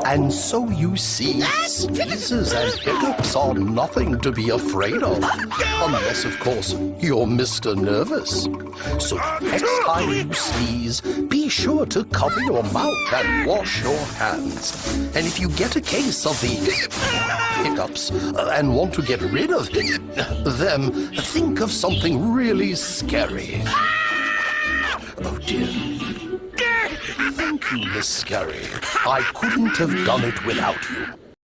And so you see, sneezes and hiccups are nothing to be afraid of. Unless, of course, you're Mr. Nervous. So next time you sneeze, be sure to cover your mouth and wash your hands. And if you get a case of the hiccups and want to get rid of them, think of something really scary. Oh dear. Thank you, Miss Scary. I couldn't have done it without you.